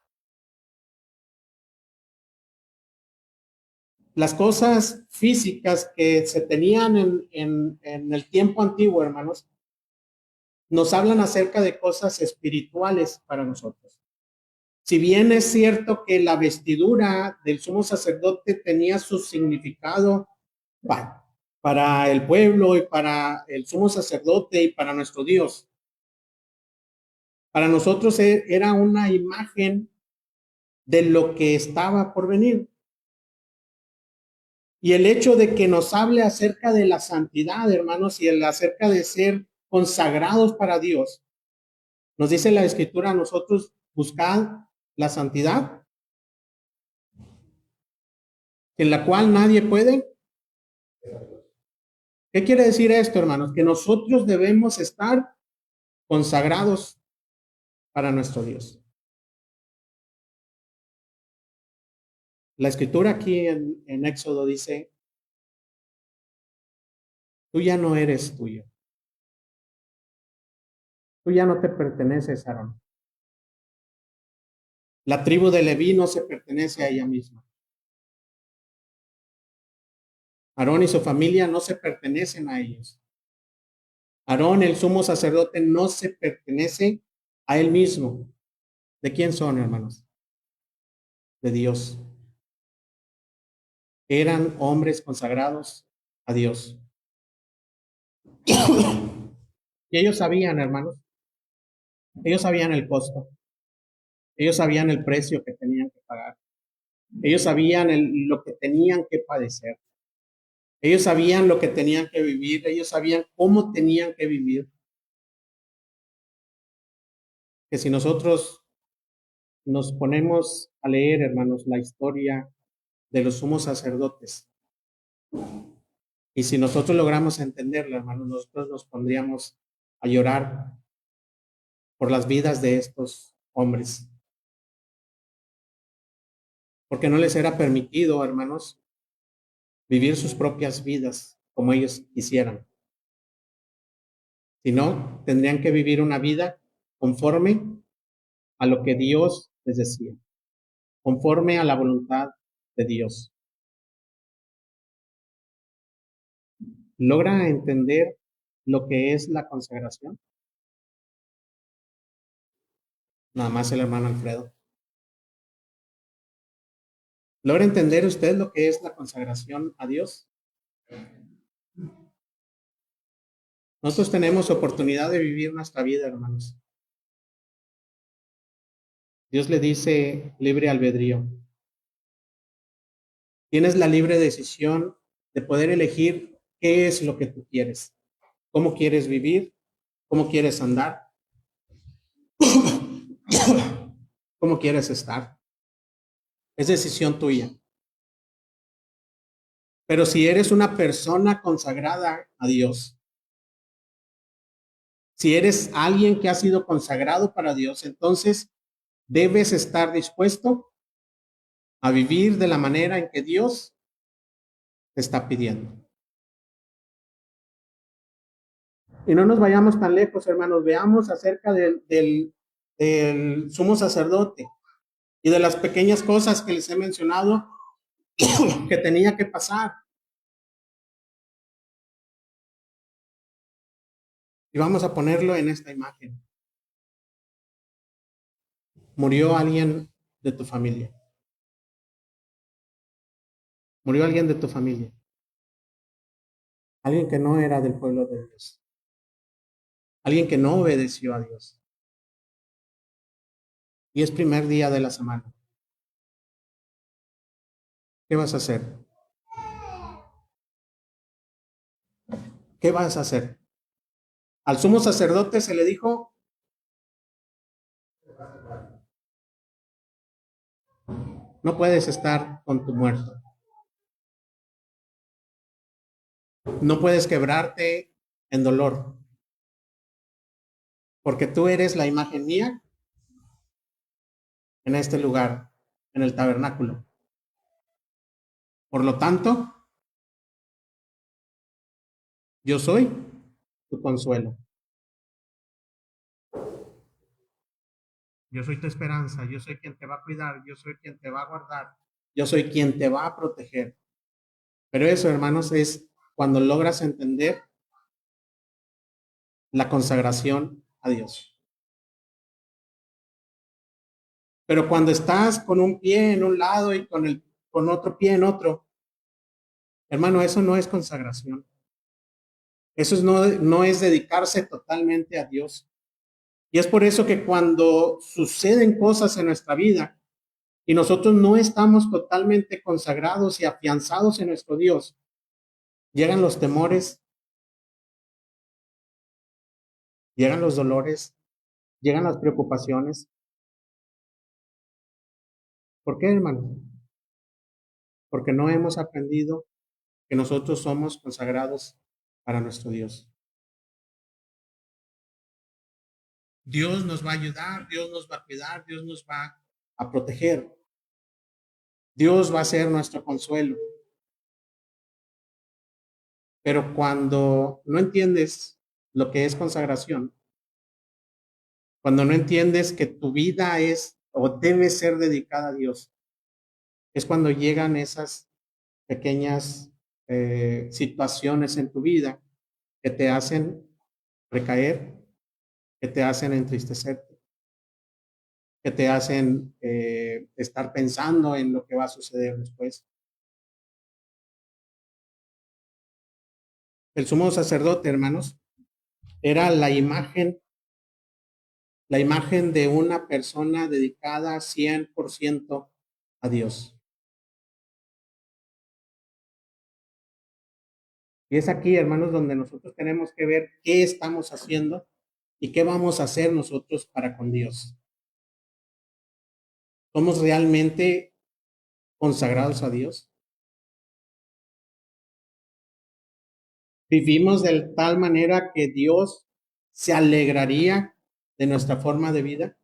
Las cosas físicas que se tenían en el tiempo antiguo, hermanos, nos hablan acerca de cosas espirituales para nosotros. Si bien es cierto que la vestidura del sumo sacerdote tenía su significado para el pueblo y para el sumo sacerdote y para nuestro Dios, para nosotros era una imagen de lo que estaba por venir. Y el hecho de que nos hable acerca de la santidad, hermanos, y acerca de ser consagrados para Dios, nos dice la Escritura a nosotros, buscad la santidad, en la cual nadie puede. ¿Qué quiere decir esto, hermanos? Que nosotros debemos estar consagrados para nuestro Dios. La Escritura aquí en Éxodo dice, tú ya no eres tuyo. Tú ya no te perteneces, Aarón. La tribu de Leví no se pertenece a ella misma. Aarón y su familia no se pertenecen a ellos. Aarón, el sumo sacerdote, no se pertenece a él mismo. ¿De quién son, hermanos? De Dios. Eran hombres consagrados a Dios. Y ellos sabían, hermanos, ellos sabían el costo. Ellos sabían el precio que tenían que pagar. Ellos sabían lo que tenían que padecer. Ellos sabían lo que tenían que vivir. Ellos sabían cómo tenían que vivir. Que si nosotros nos ponemos a leer, hermanos, la historia de los sumos sacerdotes, y si nosotros logramos entenderla, hermanos, nosotros nos pondríamos a llorar por las vidas de estos hombres. Porque no les era permitido, hermanos, vivir sus propias vidas como ellos quisieran. Sino, tendrían que vivir una vida conforme a lo que Dios les decía, conforme a la voluntad de Dios. ¿Logra entender lo que es la consagración? Nada más el hermano Alfredo. ¿Logra entender usted lo que es la consagración a Dios? Nosotros tenemos oportunidad de vivir nuestra vida, hermanos. Dios le dice libre albedrío. Tienes la libre decisión de poder elegir qué es lo que tú quieres, cómo quieres vivir, cómo quieres andar, cómo quieres estar. Es decisión tuya. Pero si eres una persona consagrada a Dios, si eres alguien que ha sido consagrado para Dios, entonces debes estar dispuesto a vivir de la manera en que Dios te está pidiendo. Y no nos vayamos tan lejos, hermanos. Veamos acerca del sumo sacerdote y de las pequeñas cosas que les he mencionado que tenía que pasar. Y vamos a ponerlo en esta imagen. Murió alguien de tu familia. Murió alguien de tu familia. Alguien que no era del pueblo de Dios. Alguien que no obedeció a Dios. Y es primer día de la semana. ¿Qué vas a hacer? ¿Qué vas a hacer? Al sumo sacerdote se le dijo, no puedes estar con tu muerto. No puedes quebrarte en dolor. Porque tú eres la imagen mía en este lugar, en el tabernáculo. Por lo tanto, yo soy tu consuelo. Yo soy tu esperanza, yo soy quien te va a cuidar, yo soy quien te va a guardar, yo soy quien te va a proteger. Pero eso, hermanos, es cuando logras entender la consagración a Dios. Pero cuando estás con un pie en un lado y con otro pie en otro, hermano, eso no es consagración. Eso no es dedicarse totalmente a Dios. Y es por eso que cuando suceden cosas en nuestra vida y nosotros no estamos totalmente consagrados y afianzados en nuestro Dios, llegan los temores, llegan los dolores, llegan las preocupaciones. ¿Por qué, hermano? Porque no hemos aprendido que nosotros somos consagrados para nuestro Dios. Dios nos va a ayudar, Dios nos va a cuidar, Dios nos va a proteger. Dios va a ser nuestro consuelo. Pero cuando no entiendes lo que es consagración, cuando no entiendes que tu vida es o debe ser dedicada a Dios, es cuando llegan esas pequeñas situaciones en tu vida que te hacen recaer, que te hacen entristecerte, que te hacen estar pensando en lo que va a suceder después. El sumo sacerdote, hermanos, era la imagen de una persona dedicada 100% a Dios. Y es aquí, hermanos, donde nosotros tenemos que ver qué estamos haciendo y qué vamos a hacer nosotros para con Dios. ¿Somos realmente consagrados a Dios? ¿Vivimos de tal manera que Dios se alegraría de nuestra forma de vida?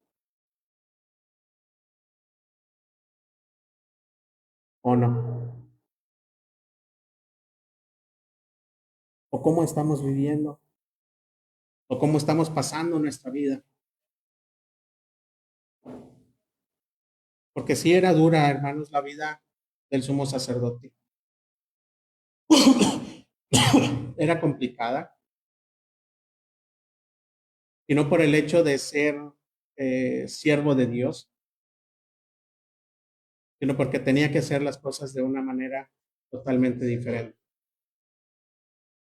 ¿O no? ¿O cómo estamos viviendo? ¿O cómo estamos pasando nuestra vida? Porque sí era dura, hermanos, la vida del sumo sacerdote. Era complicada. Y no por el hecho de ser siervo de Dios, sino porque tenía que hacer las cosas de una manera totalmente diferente.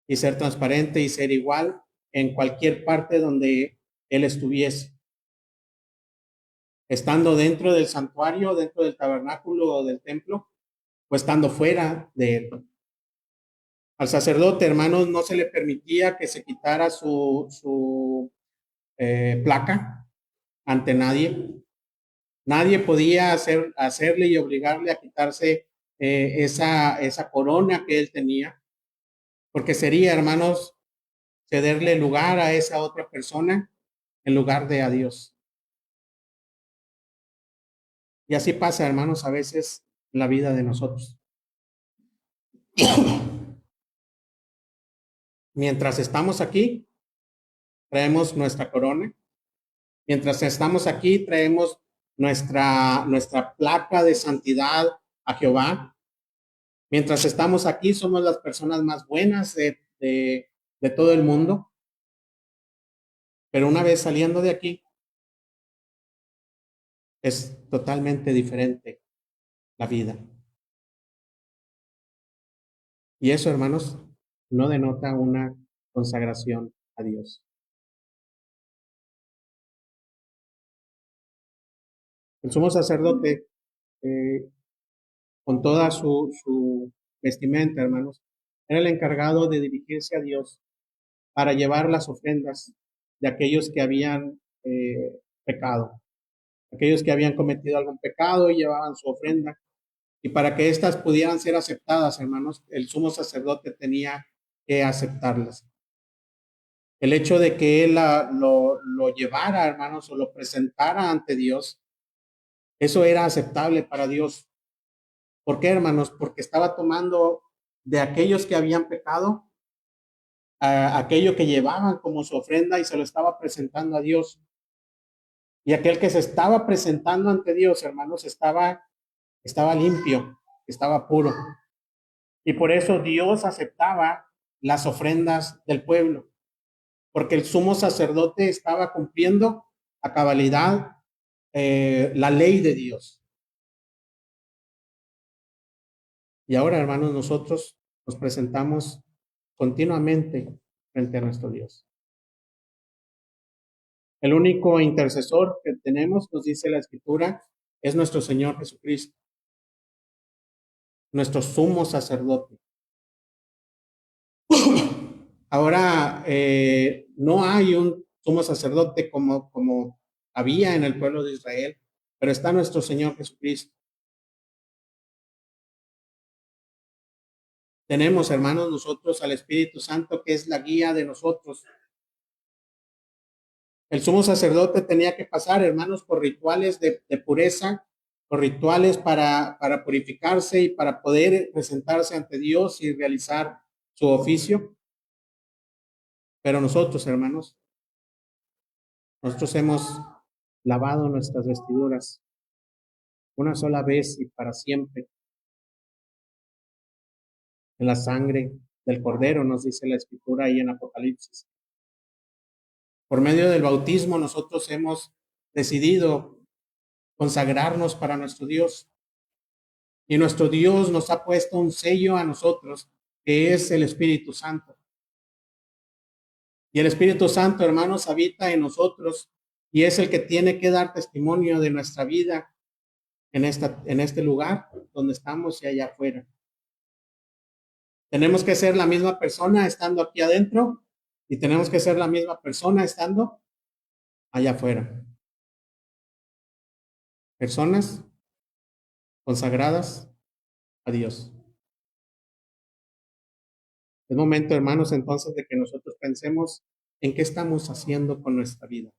Y ser transparente y ser igual en cualquier parte donde él estuviese. Estando dentro del santuario, dentro del tabernáculo o del templo, o estando fuera de él. Al sacerdote, hermanos, no se le permitía que se quitara su placa ante nadie. Nadie podía hacerle y obligarle a quitarse esa corona que él tenía, porque sería, hermanos, cederle lugar a esa otra persona en lugar de a Dios. Y así pasa, hermanos, a veces en la vida de nosotros. Mientras estamos aquí, traemos nuestra corona. Mientras estamos aquí, traemos nuestra placa de santidad a Jehová. Mientras estamos aquí, somos las personas más buenas de todo el mundo. Pero una vez saliendo de aquí, es totalmente diferente la vida. Y eso, hermanos, no denota una consagración a Dios. El sumo sacerdote, con toda su vestimenta, hermanos, era el encargado de dirigirse a Dios para llevar las ofrendas de aquellos que habían pecado, aquellos que habían cometido algún pecado y llevaban su ofrenda. Y para que éstas pudieran ser aceptadas, hermanos, el sumo sacerdote tenía que aceptarlas. El hecho de que él lo llevara, hermanos, o lo presentara ante Dios, eso era aceptable para Dios. ¿Por qué, hermanos? Porque estaba tomando de aquellos que habían pecado, a aquello que llevaban como su ofrenda y se lo estaba presentando a Dios. Y aquel que se estaba presentando ante Dios, hermanos, estaba limpio, estaba puro. Y por eso Dios aceptaba las ofrendas del pueblo, porque el sumo sacerdote estaba cumpliendo a cabalidad la ley de Dios. Y ahora, hermanos, nosotros nos presentamos continuamente frente a nuestro Dios. El único intercesor que tenemos, nos dice la Escritura, es nuestro Señor Jesucristo, nuestro sumo sacerdote. Ahora, no hay un sumo sacerdote como había en el pueblo de Israel, pero está nuestro Señor Jesucristo. Tenemos, hermanos, nosotros al Espíritu Santo, que es la guía de nosotros. El sumo sacerdote tenía que pasar, hermanos, por rituales de pureza, por rituales para purificarse y para poder presentarse ante Dios y realizar su oficio. Pero nosotros, hermanos, nosotros hemos lavado nuestras vestiduras una sola vez y para siempre en la sangre del Cordero, nos dice la Escritura ahí en Apocalipsis. Por medio del bautismo nosotros hemos decidido consagrarnos para nuestro Dios. Y nuestro Dios nos ha puesto un sello a nosotros, que es el Espíritu Santo. Y el Espíritu Santo, hermanos, habita en nosotros y es el que tiene que dar testimonio de nuestra vida en este lugar donde estamos y allá afuera. Tenemos que ser la misma persona estando aquí adentro y tenemos que ser la misma persona estando allá afuera. Personas consagradas a Dios. Es momento, hermanos, entonces de que nosotros pensemos en qué estamos haciendo con nuestra vida,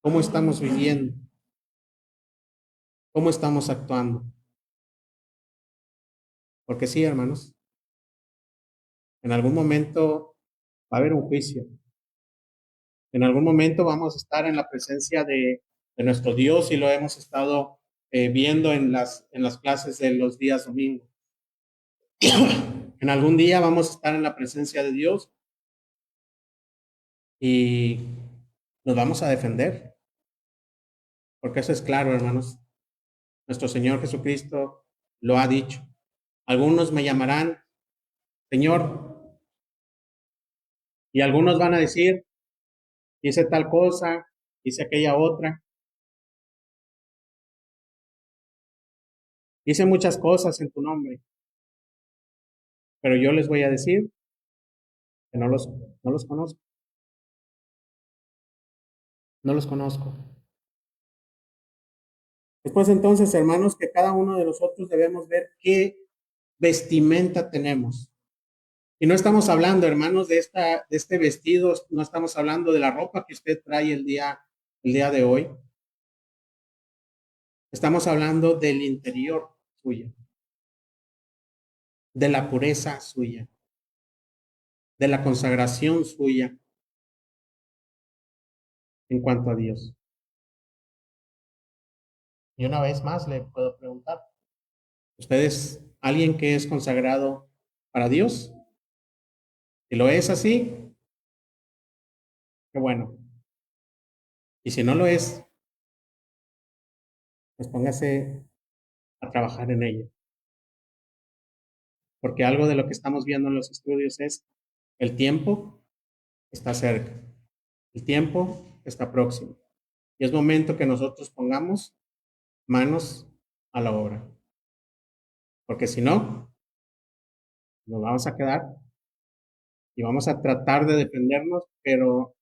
cómo estamos viviendo, cómo estamos actuando. Porque sí, hermanos, en algún momento va a haber un juicio. En algún momento vamos a estar en la presencia de nuestro Dios y lo hemos estado viendo en las clases de los días domingos. En algún día vamos a estar en la presencia de Dios y nos vamos a defender. Porque eso es claro, hermanos. Nuestro Señor Jesucristo lo ha dicho. Algunos me llamarán Señor y algunos van a decir, hice tal cosa, hice aquella otra. Hice muchas cosas en tu nombre, pero yo les voy a decir que no los conozco. No los conozco. Después entonces, hermanos, que cada uno de nosotros debemos ver qué vestimenta tenemos. Y no estamos hablando, hermanos, de este vestido, no estamos hablando de la ropa que usted trae el día de hoy. Estamos hablando del interior suyo, de la pureza suya, de la consagración suya en cuanto a Dios. Y una vez más le puedo preguntar, ¿usted es alguien que es consagrado para Dios? Si lo es así, qué bueno. Y si no lo es, pues póngase a trabajar en ello. Porque algo de lo que estamos viendo en los estudios es el tiempo está cerca. El tiempo está próximo. Y es momento que nosotros pongamos manos a la obra. Porque si no, nos vamos a quedar y vamos a tratar de defendernos, pero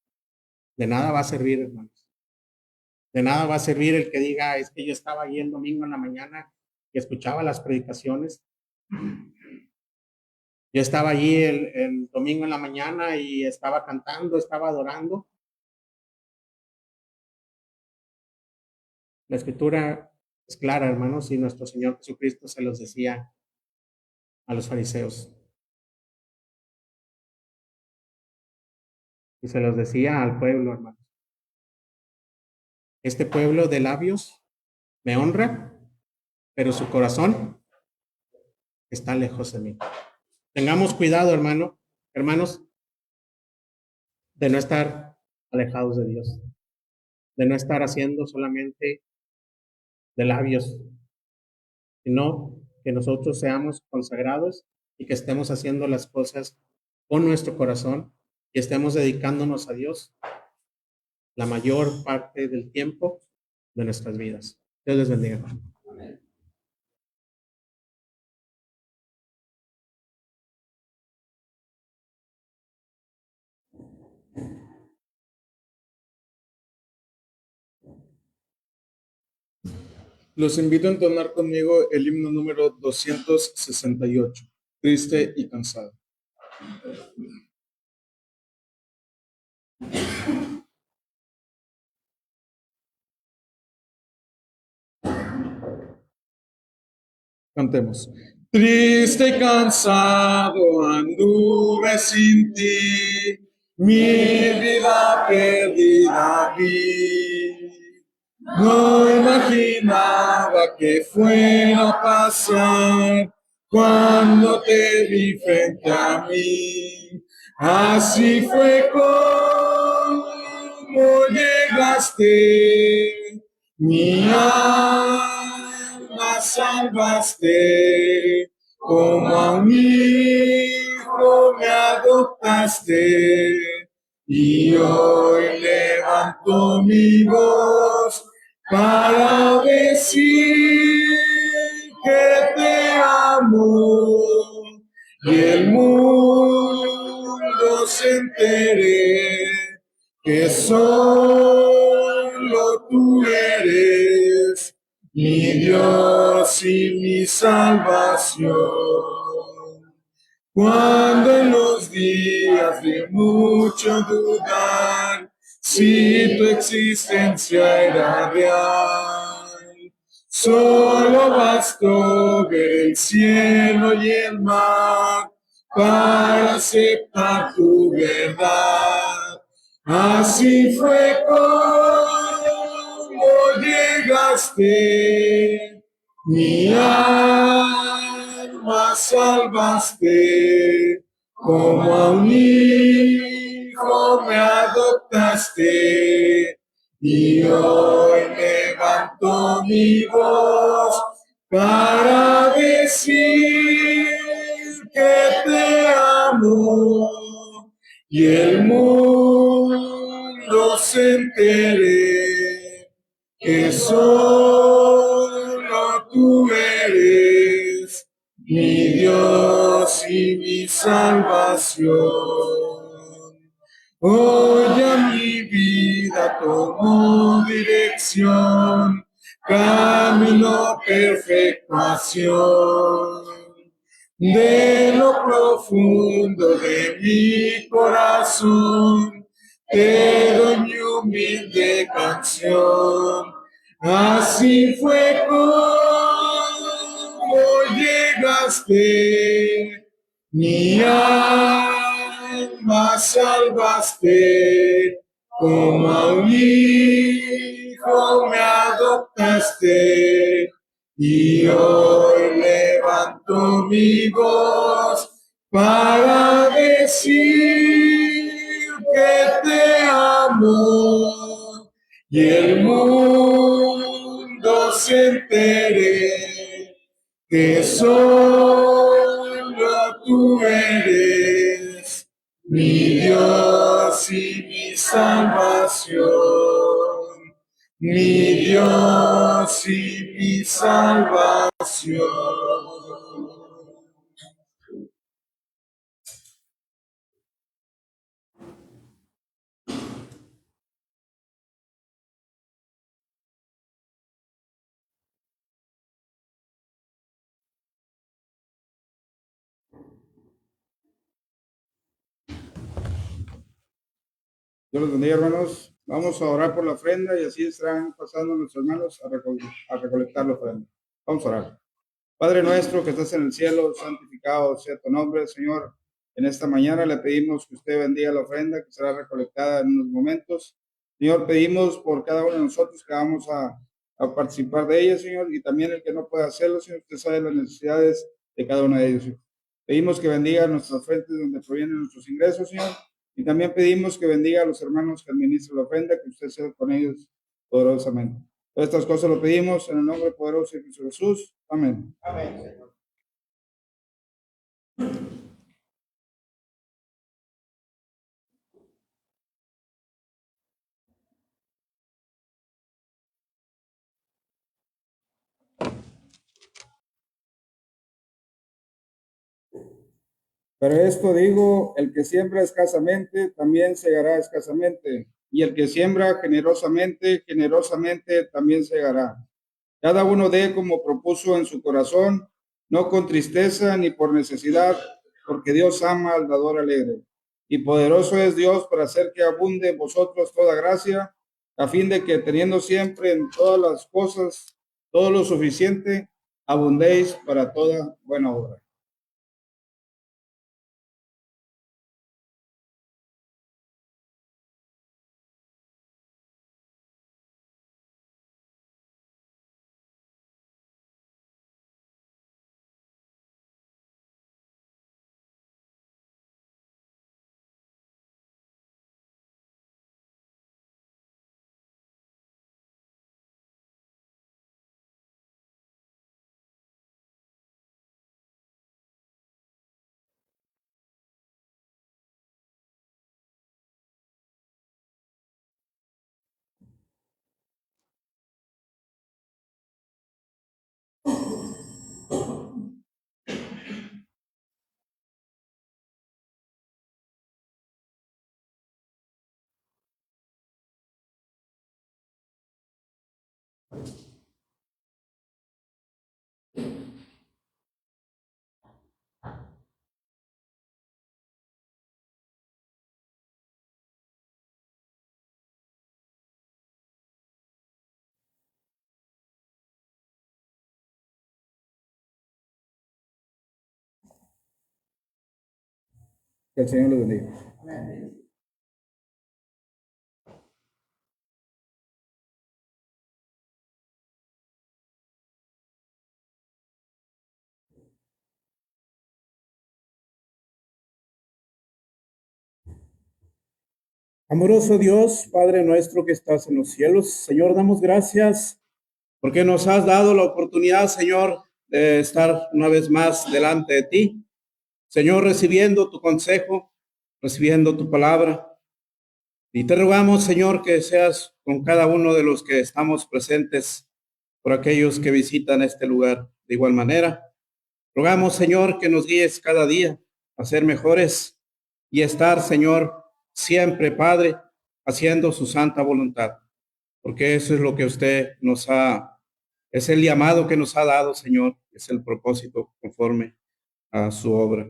de nada va a servir, hermanos. De nada va a servir el que diga, es que yo estaba ahí el domingo en la mañana y escuchaba las predicaciones. Yo estaba allí el domingo en la mañana y estaba cantando, estaba adorando. La Escritura es clara, hermanos, y nuestro Señor Jesucristo se los decía a los fariseos. Y se los decía al pueblo, hermanos. Este pueblo de labios me honra, pero su corazón está lejos de mí. Tengamos cuidado, hermanos, de no estar alejados de Dios, de no estar haciendo solamente de labios, sino que nosotros seamos consagrados y que estemos haciendo las cosas con nuestro corazón y estemos dedicándonos a Dios la mayor parte del tiempo de nuestras vidas. Dios les bendiga. Los invito a entonar conmigo el himno número 268, Triste y cansado. Cantemos. Triste y cansado anduve sin ti, mi vida perdida vi. No imaginaba que fuera a pasar cuando te vi frente a mí. Así fue como llegaste, mi alma salvaste, como a un hijo me adoptaste. Y hoy levanto mi voz para decir que te amo y el mundo se entere que solo tú eres mi Dios y mi salvación. Cuando en los días de mucho dudar si tu existencia era real, solo bastó ver el cielo y el mar para aceptar tu verdad. Así fue como llegaste, mi alma salvaste, como a un hijo me adoptaste, y hoy levanto mi voz para decir que te amo y el mundo se entere que solo tú eres mi Dios y mi salvación. Hoy ya mi vida tomó dirección, camino perfección. De lo profundo de mi corazón, te doy mi humilde canción. Así fue como llegaste, mi alma salvaste, como a un hijo me adoptaste. Y hoy levanto mi voz para decir que te amo y el mundo se entere que solo tú eres mi Dios y mi salvación. Mi Dios y mi salvación. Dios los bendiga, hermanos. Vamos a orar por la ofrenda y así estarán pasando nuestros hermanos a recolectar la ofrenda. Vamos a orar. Padre nuestro que estás en el cielo, santificado sea tu nombre, Señor. En esta mañana le pedimos que usted bendiga la ofrenda que será recolectada en unos momentos. Señor, pedimos por cada uno de nosotros que vamos a participar de ella, Señor, y también el que no pueda hacerlo, Señor, usted sabe las necesidades de cada uno de ellos, Señor. Pedimos que bendiga nuestras fuentes donde provienen nuestros ingresos, Señor, y también pedimos que bendiga a los hermanos que administran la ofrenda, que usted sea con ellos poderosamente. Todas estas cosas lo pedimos en el nombre poderoso de Cristo Jesús. Amén. Pero esto digo, el que siembra escasamente, también segará escasamente. Y el que siembra generosamente, generosamente también segará. Cada uno dé como propuso en su corazón, no con tristeza ni por necesidad, porque Dios ama al dador alegre. Y poderoso es Dios para hacer que abunde en vosotros toda gracia, a fin de que teniendo siempre en todas las cosas todo lo suficiente, abundéis para toda buena obra. Que el Señor los bendiga. Amoroso Dios, Padre nuestro que estás en los cielos, Señor, damos gracias porque nos has dado la oportunidad, Señor, de estar una vez más delante de ti. Señor, recibiendo tu consejo, recibiendo tu palabra. Y te rogamos, Señor, que seas con cada uno de los que estamos presentes, por aquellos que visitan este lugar de igual manera. Rogamos, Señor, que nos guíes cada día a ser mejores y estar, Señor, siempre, Padre, haciendo su santa voluntad, porque eso es lo que usted es el llamado que nos ha dado, Señor, es el propósito conforme a su obra.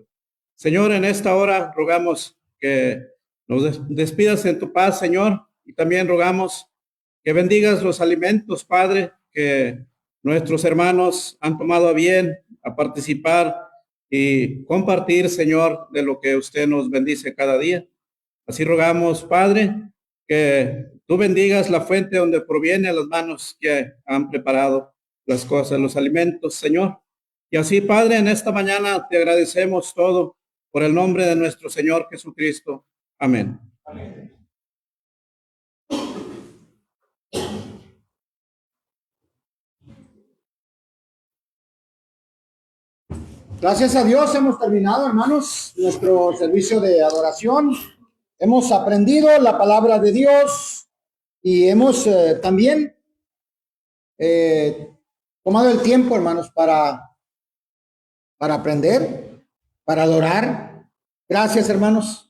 Señor, en esta hora rogamos que nos despidas en tu paz, Señor, y también rogamos que bendigas los alimentos, Padre, que nuestros hermanos han tomado a bien a participar y compartir, Señor, de lo que usted nos bendice cada día. Así rogamos, Padre, que tú bendigas la fuente donde provienen las manos que han preparado las cosas, los alimentos, Señor. Y así, Padre, en esta mañana te agradecemos todo por el nombre de nuestro Señor Jesucristo. Amén. Amén. Gracias a Dios hemos terminado, hermanos, nuestro servicio de adoración. Hemos aprendido la palabra de Dios y hemos también tomado el tiempo, hermanos, para aprender, para adorar. Gracias, hermanos.